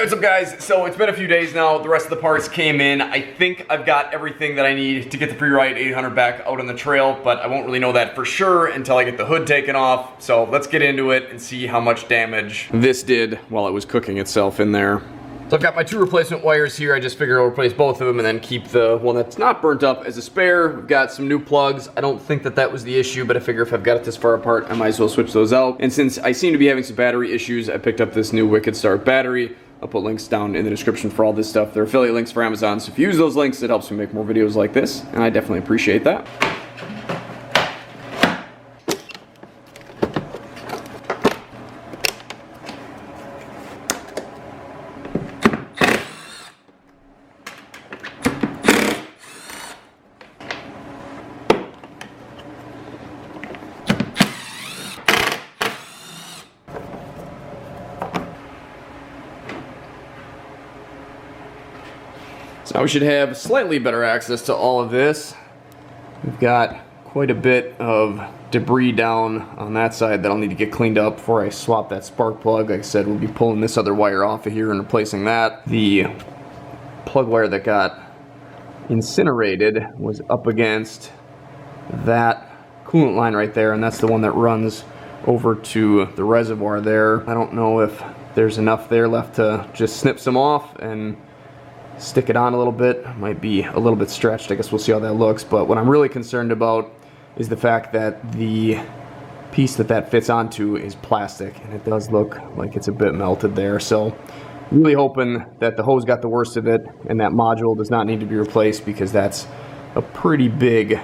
Hey, what's up guys? So it's been a few days now, the rest of the parts came in. I think I've got everything that I need to get the Freeride 800 back out on the trail, but I won't really know that for sure until I get the hood taken off. So let's get into it and see how much damage this did while it was cooking itself in there. So I've got my two replacement wires here. I just figured I'll replace both of them and then keep the one that's not burnt up as a spare. We've got some new plugs. I don't think that was the issue, but I figure if I've got it this far apart, I might as well switch those out. And since I seem to be having some battery issues, I picked up this new Wicked Start battery. I'll put links down in the description for all this stuff. They're affiliate links for Amazon, so if you use those links, it helps me make more videos like this, and I definitely appreciate that. So now we should have slightly better access to all of this. We've got quite a bit of debris down on that side that I'll need to get cleaned up before I swap that spark plug. Like I said, we'll be pulling this other wire off of here and replacing that. The plug wire that got incinerated was up against that coolant line right there, and that's the one that runs over to the reservoir there. I don't know if there's enough there left to just snip some off and stick it on a little bit. Might be a little bit stretched. I guess we'll see how that looks. But what I'm really concerned about is the fact that the piece that fits onto is plastic, and it does look like it's a bit melted there. So really hoping that the hose got the worst of it and that module does not need to be replaced, because that's a pretty big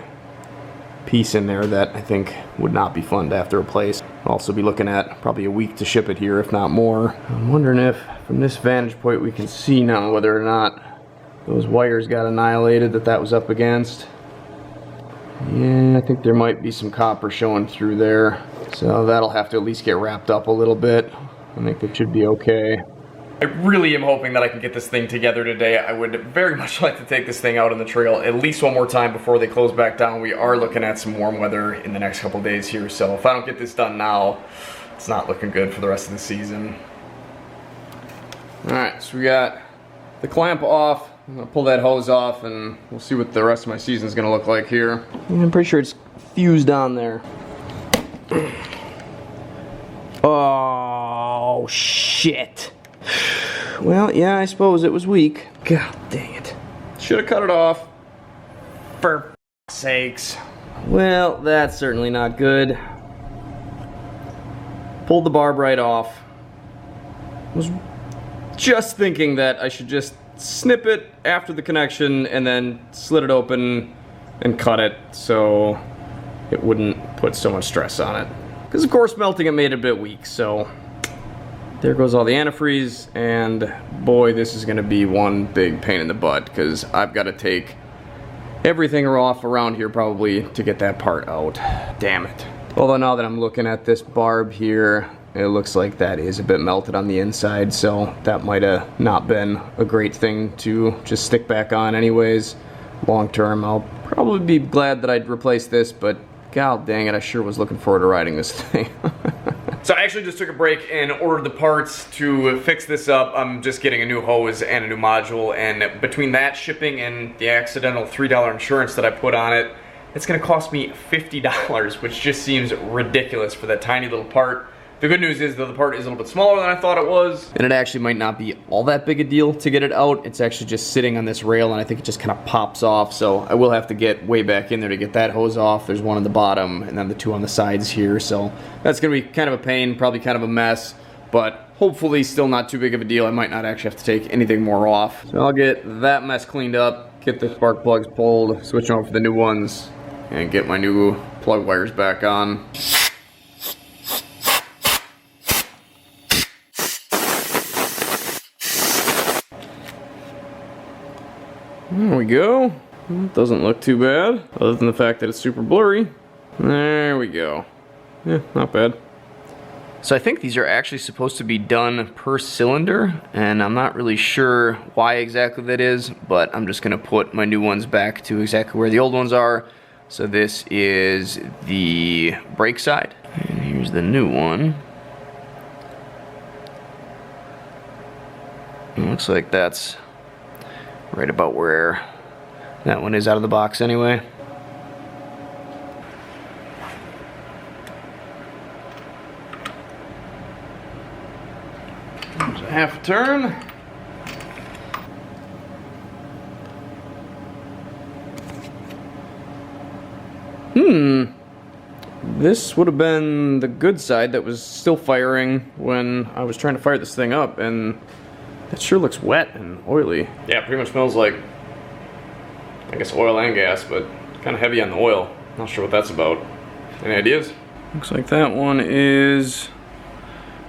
piece in there that I think would not be fun to have to replace. I'll also be looking at probably a week to ship it here, if not more. I'm wondering if from this vantage point we can see now whether or not those wires got annihilated that was up against. Yeah, I think there might be some copper showing through there. So that'll have to at least get wrapped up a little bit. I think it should be okay. I really am hoping that I can get this thing together today. I would very much like to take this thing out on the trail at least one more time before they close back down. We are looking at some warm weather in the next couple days here, so if I don't get this done now, it's not looking good for the rest of the season. Alright, so we got the clamp off. I'm going to pull that hose off and we'll see what the rest of my season is going to look like here. I'm pretty sure it's fused on there. Oh, shit. Well, yeah, I suppose it was weak. God dang it. Should have cut it off. For sakes. Well, that's certainly not good. Pulled the barb right off. Was just thinking that I should just snip it after the connection and then slit it open and cut it so it wouldn't put so much stress on it. Because of course melting it made it a bit weak, so there goes all the antifreeze, and boy, this is going to be one big pain in the butt because I've got to take everything off around here probably to get that part out. Damn it. Although now that I'm looking at this barb here, it looks like that is a bit melted on the inside, so that might have not been a great thing to just stick back on anyways. Long term, I'll probably be glad that I'd replace this, but god dang it, I sure was looking forward to riding this thing. So I actually just took a break and ordered the parts to fix this up. I'm just getting a new hose and a new module, and between that shipping and the accidental $3 insurance that I put on it, it's gonna cost me $50, which just seems ridiculous for that tiny little part. The good news is that the part is a little bit smaller than I thought it was, and it actually might not be all that big a deal to get it out. It's actually just sitting on this rail, and I think it just kind of pops off, so I will have to get way back in there to get that hose off. There's one on the bottom, and then the two on the sides here, so that's going to be kind of a pain, probably kind of a mess, but hopefully still not too big of a deal. I might not actually have to take anything more off. So I'll get that mess cleaned up, get the spark plugs pulled, switch them over for the new ones, and get my new plug wires back on. There we go. Doesn't look too bad, other than the fact that it's super blurry. There we go. Yeah, not bad. So I think these are actually supposed to be done per cylinder, and I'm not really sure why exactly that is, but I'm just gonna put my new ones back to exactly where the old ones are. So this is the brake side, and here's the new one. Looks like that's right about where that one is out of the box anyway. There's a half a turn. This would have been the good side that was still firing when I was trying to fire this thing up, and that sure looks wet and oily. Yeah, pretty much smells like, I guess, oil and gas, but kind of heavy on the oil. Not sure what that's about. Any ideas? Looks like that one is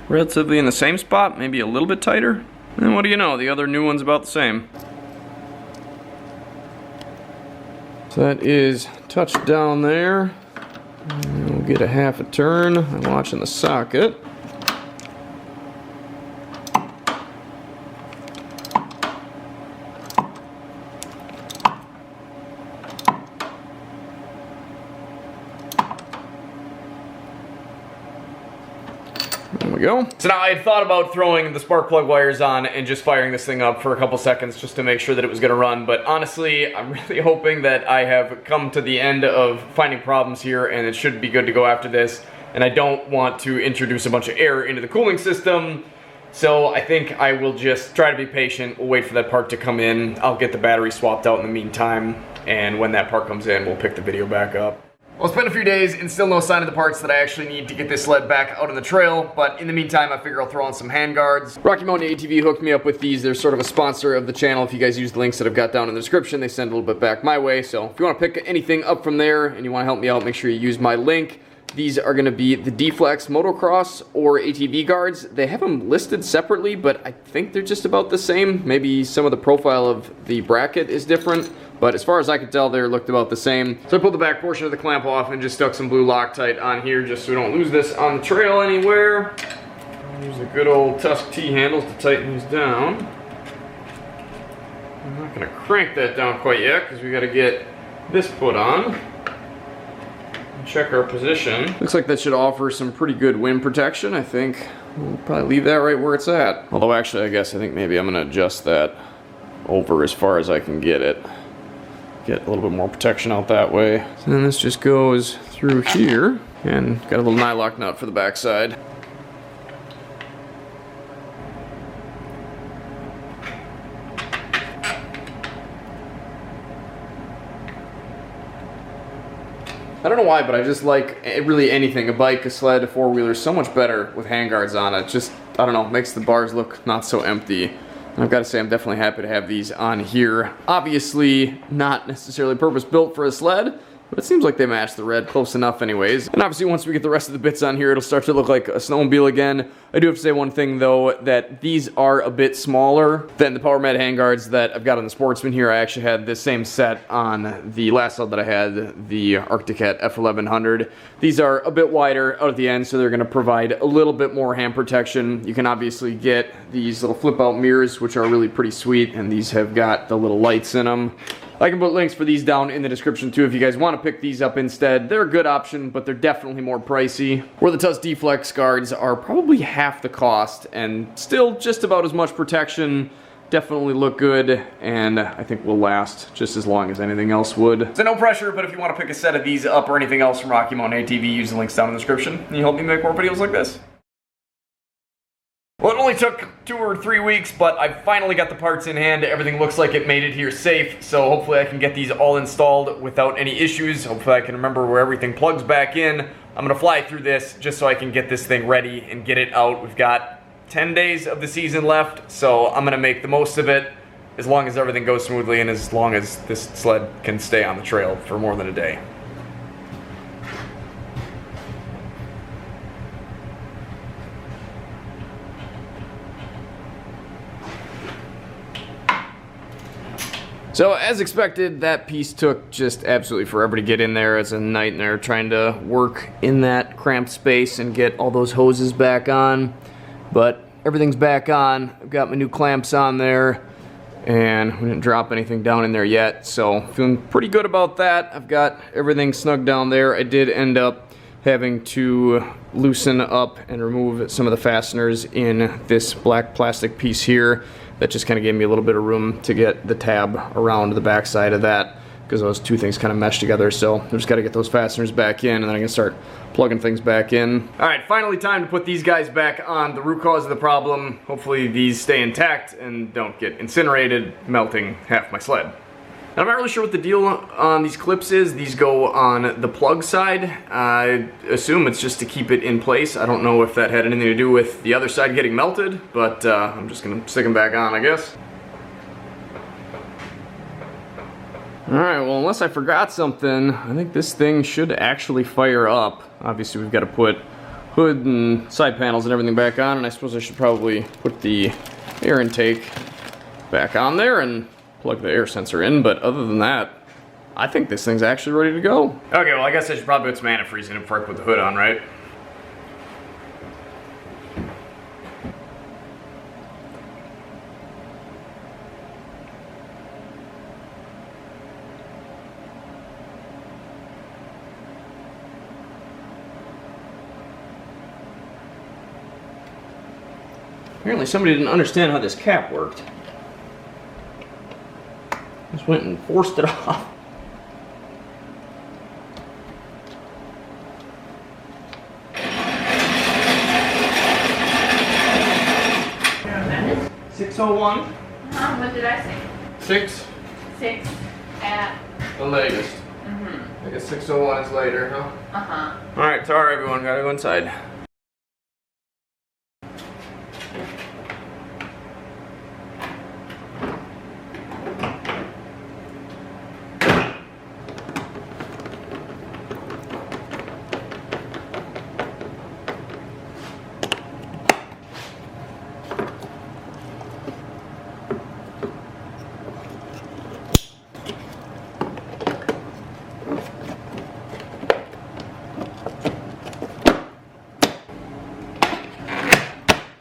relatively in the same spot, maybe a little bit tighter. And what do you know, the other new one's about the same. So that is touched down there. And we'll get a half a turn. I'm watching the socket. There we go. So now I had thought about throwing the spark plug wires on and just firing this thing up for a couple seconds just to make sure that it was going to run, but honestly I'm really hoping that I have come to the end of finding problems here and it should be good to go after this, and I don't want to introduce a bunch of air into the cooling system, so I think I will just try to be patient. We'll wait for that part to come in. I'll get the battery swapped out in the meantime, and when that part comes in we'll pick the video back up. Well, it's been a few days and still no sign of the parts that I actually need to get this sled back out on the trail, but in the meantime I figure I'll throw on some handguards. Rocky Mountain ATV hooked me up with these. They're sort of a sponsor of the channel. If you guys use the links that I've got down in the description, they send a little bit back my way, so if you want to pick anything up from there and you want to help me out, make sure you use my link. These are going to be the D-Flex motocross or ATV guards. They have them listed separately, but I think they're just about the same. Maybe some of the profile of the bracket is different, but as far as I could tell, they looked about the same. So I pulled the back portion of the clamp off and just stuck some blue Loctite on here just so we don't lose this on the trail anywhere. Use the good old Tusk T-handles to tighten these down. I'm not going to crank that down quite yet because we got to get this put on. Check our position. Looks like that should offer some pretty good wind protection. I think we'll probably leave that right where it's at. Although actually, I guess I think maybe I'm gonna adjust that over as far as I can get it. Get a little bit more protection out that way. So then this just goes through here and got a little nylock nut for the backside. I don't know why, but I just like really anything, a bike, a sled, a four-wheeler, so much better with handguards on it. Just, I don't know, makes the bars look not so empty. And I've got to say, I'm definitely happy to have these on here. Obviously, not necessarily purpose-built for a sled, but it seems like they match the red close enough anyways. And obviously, once we get the rest of the bits on here, it'll start to look like a snowmobile again. I do have to say one thing though, that these are a bit smaller than the PowerMed handguards that I've got on the Sportsman here. I actually had the same set on the last sled that I had, the Arctic Cat F1100. These are a bit wider out at the end, so they're going to provide a little bit more hand protection. You can obviously get these little flip out mirrors, which are really pretty sweet, and these have got the little lights in them. I can put links for these down in the description too if you guys want to pick these up instead. They're a good option, but they're definitely more pricey. Where the Tusk D-Flex guards are probably half the cost and still just about as much protection. Definitely look good, and I think will last just as long as anything else would. So no pressure, but if you want to pick a set of these up or anything else from Rocky Mountain ATV, use the links down in the description, and you help me make more videos like this. Well, it only took 2 or 3 weeks, but I finally got the parts in hand. Everything looks like it made it here safe, so hopefully I can get these all installed without any issues. Hopefully I can remember where everything plugs back in. I'm gonna fly through this just so I can get this thing ready and get it out. We've got 10 days of the season left, so I'm gonna make the most of it as long as everything goes smoothly and as long as this sled can stay on the trail for more than a day. So as expected, that piece took just absolutely forever to get in there. It's a nightmare trying to work in that cramped space and get all those hoses back on. But everything's back on. I've got my new clamps on there, and we didn't drop anything down in there yet. So feeling pretty good about that. I've got everything snug down there. I did end up having to loosen up and remove some of the fasteners in this black plastic piece here. that just kind of gave me a little bit of room to get the tab around the back side of that, because those two things kind of mesh together. So I just got to get those fasteners back in, and then I can start plugging things back in. All right, finally time to put these guys back on. The root cause of the problem. Hopefully these stay intact and don't get incinerated, melting half my sled. I'm not really sure what the deal on these clips is. These go on the plug side. I assume it's just to keep it in place. I don't know if that had anything to do with the other side getting melted, but I'm just gonna stick them back on, I guess. Alright, well, unless I forgot something, I think this thing should actually fire up. Obviously, we've got to put hood and side panels and everything back on, and I suppose I should probably put the air intake back on there and plug the air sensor in, but other than that, I think this thing's actually ready to go. Okay, well, I guess I should probably put some antifreeze in it before I put the hood on, right? Apparently somebody didn't understand how this cap worked. Just went and forced it off. Minutes? 6:01. What did I say? 6. 6 at. The latest. I guess 6:01 is later, huh? Alright, sorry everyone, gotta go inside.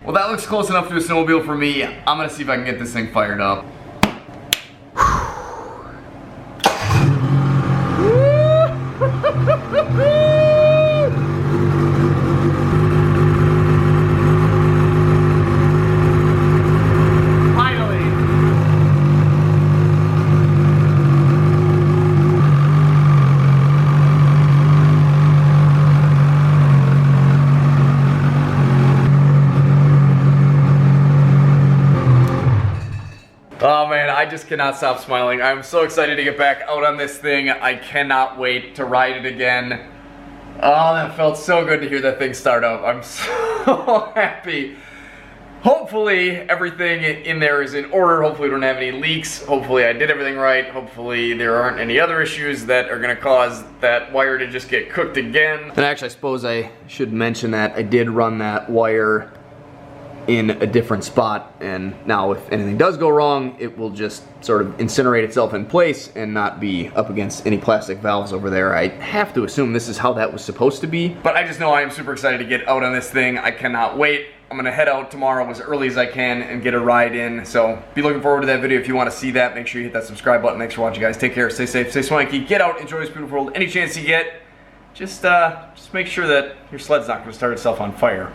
Well, that looks close enough to a snowmobile for me. I'm gonna see if I can get this thing fired up. Oh man, I just cannot stop smiling. I'm so excited to get back out on this thing. I cannot wait to ride it again. Oh, that felt so good to hear that thing start up. I'm so happy. Hopefully everything in there is in order. Hopefully we don't have any leaks. Hopefully I did everything right. Hopefully there aren't any other issues that are gonna cause that wire to just get cooked again. And actually I suppose I should mention that I did run that wire in a different spot, and now if anything does go wrong, it will just sort of incinerate itself in place and not be up against any plastic valves over there. I have to assume this is how that was supposed to be, but I just know I am super excited to get out on this thing. I cannot wait. I'm gonna head out tomorrow as early as I can and get a ride in, so be looking forward to that video. If you want to see that, make sure you hit that subscribe button. Thanks for watching, guys. Take care, stay safe, stay swanky, get out, enjoy this beautiful world. Any chance you get, just make sure that your sled's not gonna start itself on fire.